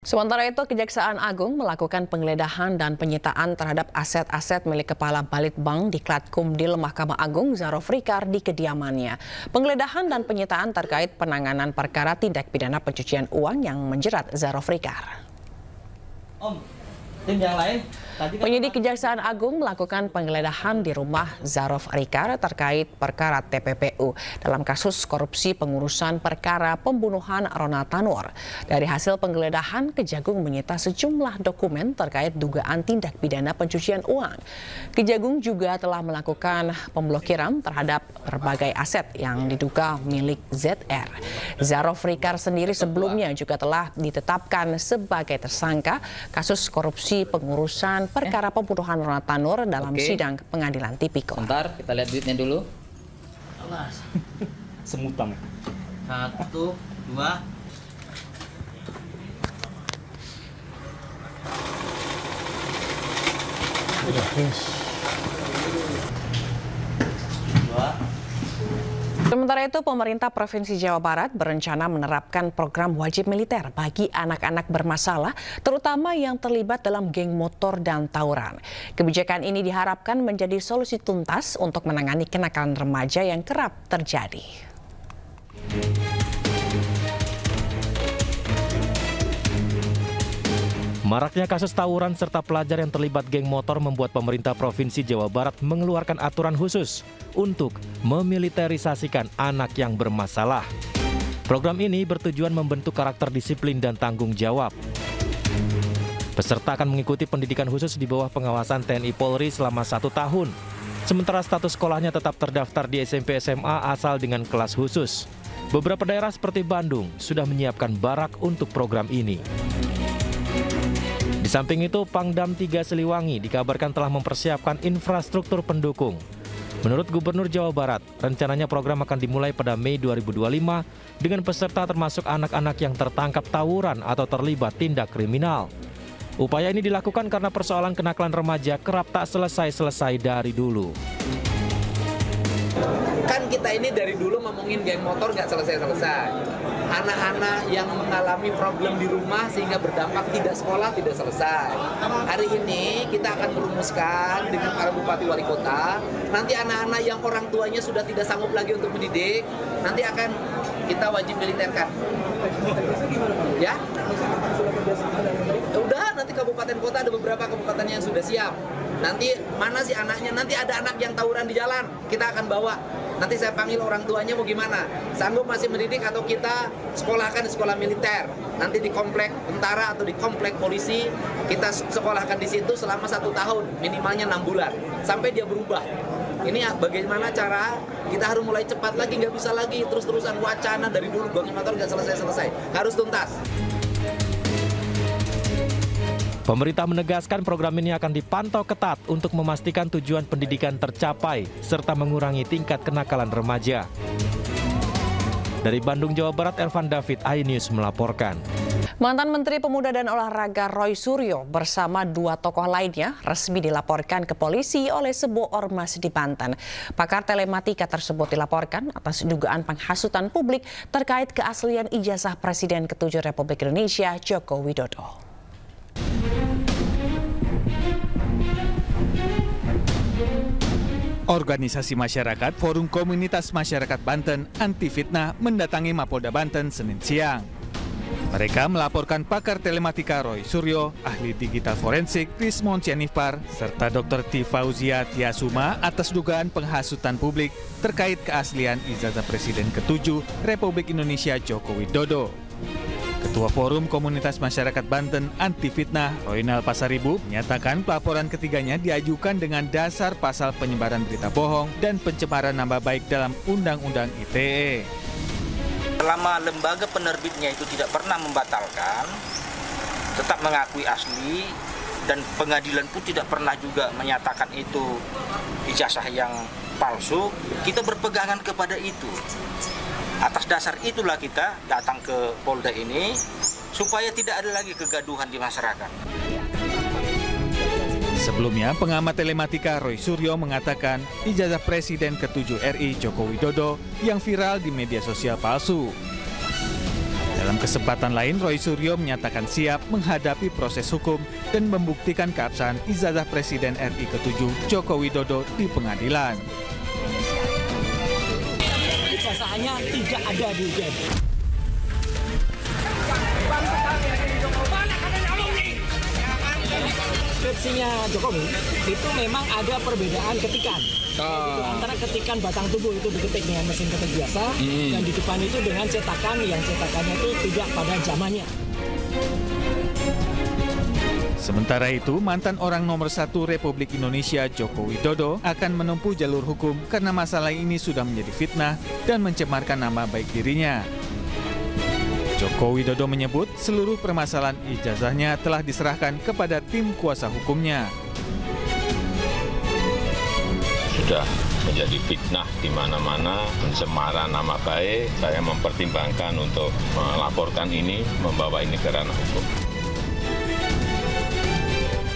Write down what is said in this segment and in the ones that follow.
Sementara itu, Kejaksaan Agung melakukan penggeledahan dan penyitaan terhadap aset-aset milik Kepala Balitbank Diklat Kumdil Mahkamah Agung Zarof Rikar di kediamannya. Penggeledahan dan penyitaan terkait penanganan perkara tindak pidana pencucian uang yang menjerat Zarof Rikar. Tim yang lain. Penyidik Kejaksaan Agung melakukan penggeledahan di rumah Zarof Rikar terkait perkara TPPU dalam kasus korupsi pengurusan perkara pembunuhan Ronald Tanur. Dari hasil penggeledahan, Kejagung menyita sejumlah dokumen terkait dugaan tindak pidana pencucian uang. Kejagung juga telah melakukan pemblokiran terhadap berbagai aset yang diduga milik ZR. Zarof Rikar sendiri sebelumnya juga telah ditetapkan sebagai tersangka kasus korupsi pengurusan perkara pembunuhan Ronald Tanur dalam sidang pengadilan tipikor. Bentar, kita lihat duitnya dulu. Alas. Semutang. 1, 2. Udah, yes. 2. Sementara itu, pemerintah Provinsi Jawa Barat berencana menerapkan program wajib militer bagi anak-anak bermasalah, terutama yang terlibat dalam geng motor dan tawuran. Kebijakan ini diharapkan menjadi solusi tuntas untuk menangani kenakalan remaja yang kerap terjadi. Maraknya kasus tawuran serta pelajar yang terlibat geng motor membuat pemerintah Provinsi Jawa Barat mengeluarkan aturan khusus untuk memiliterisasikan anak yang bermasalah. Program ini bertujuan membentuk karakter disiplin dan tanggung jawab. Peserta akan mengikuti pendidikan khusus di bawah pengawasan TNI Polri selama 1 tahun. Sementara status sekolahnya tetap terdaftar di SMP SMA asal dengan kelas khusus. Beberapa daerah seperti Bandung sudah menyiapkan barak untuk program ini. Di samping itu, Pangdam 3 Siliwangi dikabarkan telah mempersiapkan infrastruktur pendukung. Menurut Gubernur Jawa Barat, rencananya program akan dimulai pada Mei 2025 dengan peserta termasuk anak-anak yang tertangkap tawuran atau terlibat tindak kriminal. Upaya ini dilakukan karena persoalan kenakalan remaja kerap tak selesai-selesai dari dulu. Kan kita ini dari dulu ngomongin geng motor nggak selesai-selesai. Anak-anak yang mengalami problem di rumah sehingga berdampak tidak sekolah tidak selesai. Hari ini kita akan merumuskan dengan para bupati wali kota. Nanti anak-anak yang orang tuanya sudah tidak sanggup lagi untuk mendidik, nanti akan kita wajib militerkan. Ya? Udah, nanti kabupaten kota ada beberapa kabupaten yang sudah siap. Nanti mana sih anaknya? Nanti ada anak yang tawuran di jalan, kita akan bawa. Nanti saya panggil orang tuanya mau gimana? Sanggup masih mendidik atau kita sekolahkan di sekolah militer? Nanti di komplek tentara atau di komplek polisi, kita sekolahkan di situ selama 1 tahun, minimalnya 6 bulan, sampai dia berubah. Ini bagaimana cara kita harus mulai cepat lagi, nggak bisa lagi terus-terusan wacana dari dulu geng motor nggak selesai-selesai, harus tuntas. Pemerintah menegaskan program ini akan dipantau ketat untuk memastikan tujuan pendidikan tercapai serta mengurangi tingkat kenakalan remaja. Dari Bandung, Jawa Barat, Elvan David, iNews melaporkan. Mantan Menteri Pemuda dan Olahraga Roy Suryo bersama 2 tokoh lainnya resmi dilaporkan ke polisi oleh sebuah ormas di Banten. Pakar telematika tersebut dilaporkan atas dugaan penghasutan publik terkait keaslian ijazah Presiden ke-7 Republik Indonesia Joko Widodo. Organisasi masyarakat Forum Komunitas Masyarakat Banten Anti Fitnah mendatangi Mapolda Banten Senin siang. Mereka melaporkan pakar telematika Roy Suryo, ahli digital forensik Rismon Cianifar, serta Dr. T. Fauzia Tiasuma atas dugaan penghasutan publik terkait keaslian ijazah Presiden ke-7 Republik Indonesia Joko Widodo. Ketua Forum Komunitas Masyarakat Banten Anti Fitnah, Roynal Pasaribu, menyatakan pelaporan ketiganya diajukan dengan dasar pasal penyebaran berita bohong dan pencemaran nama baik dalam Undang-Undang ITE. Selama lembaga penerbitnya itu tidak pernah membatalkan, tetap mengakui asli, dan pengadilan pun tidak pernah juga menyatakan itu ijazah yang palsu, kita berpegangan kepada itu. Atas dasar itulah kita datang ke Polda ini supaya tidak ada lagi kegaduhan di masyarakat. Sebelumnya, pengamat telematika Roy Suryo mengatakan ijazah Presiden ke-7 RI Joko Widodo yang viral di media sosial palsu. Dalam kesempatan lain, Roy Suryo menyatakan siap menghadapi proses hukum dan membuktikan keabsahan ijazah Presiden RI ke-7 Joko Widodo di pengadilan. Ijazahnya tidak ada di UGM. Skripsinya Jokowi itu memang ada perbedaan ketikan. Antara ketikan batang tubuh itu diketik dengan mesin ketik biasa dan di depan itu dengan cetakan yang cetakannya itu tidak pada zamannya. Sementara itu, mantan orang nomor 1 Republik Indonesia Joko Widodo akan menempuh jalur hukum karena masalah ini sudah menjadi fitnah dan mencemarkan nama baik dirinya. Joko Widodo menyebut seluruh permasalahan ijazahnya telah diserahkan kepada tim kuasa hukumnya. Sudah menjadi fitnah di mana-mana, pencemaran nama baik. Saya mempertimbangkan untuk melaporkan ini, membawa ini ke ranah hukum.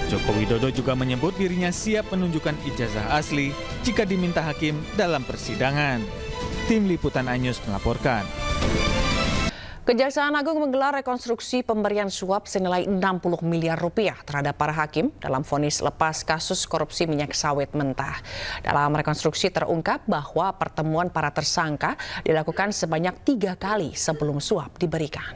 Joko Widodo juga menyebut dirinya siap menunjukkan ijazah asli jika diminta hakim dalam persidangan. Tim Liputan iNews melaporkan. Kejaksaan Agung menggelar rekonstruksi pemberian suap senilai 60 miliar rupiah terhadap para hakim dalam vonis lepas kasus korupsi minyak sawit mentah. Dalam rekonstruksi terungkap bahwa pertemuan para tersangka dilakukan sebanyak 3 kali sebelum suap diberikan.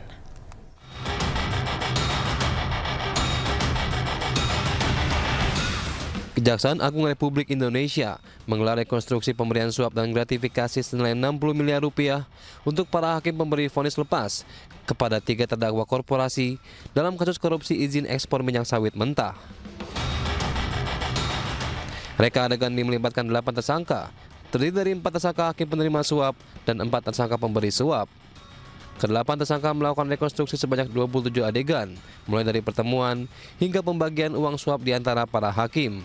Kejaksaan Agung Republik Indonesia menggelar rekonstruksi pemberian suap dan gratifikasi senilai 60 miliar rupiah untuk para hakim pemberi vonis lepas kepada 3 terdakwa korporasi dalam kasus korupsi izin ekspor minyak sawit mentah. Reka adegan ini melibatkan 8 tersangka, terdiri dari 4 tersangka hakim penerima suap dan 4 tersangka pemberi suap. Ke-8 tersangka melakukan rekonstruksi sebanyak 27 adegan, mulai dari pertemuan hingga pembagian uang suap di antara para hakim.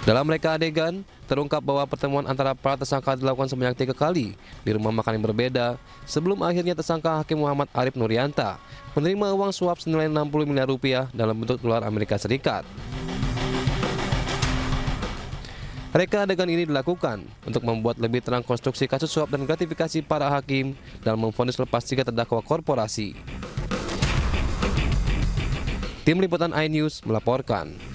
Dalam reka adegan, terungkap bahwa pertemuan antara para tersangka dilakukan sebanyak 3 kali di rumah makan yang berbeda sebelum akhirnya tersangka Hakim Muhammad Arif Nurianta menerima uang suap senilai 60 miliar rupiah dalam bentuk dolar Amerika Serikat. Reka adegan ini dilakukan untuk membuat lebih terang konstruksi kasus suap dan gratifikasi para hakim dalam memvonis lepas 3 terdakwa korporasi. Tim Liputan iNews melaporkan.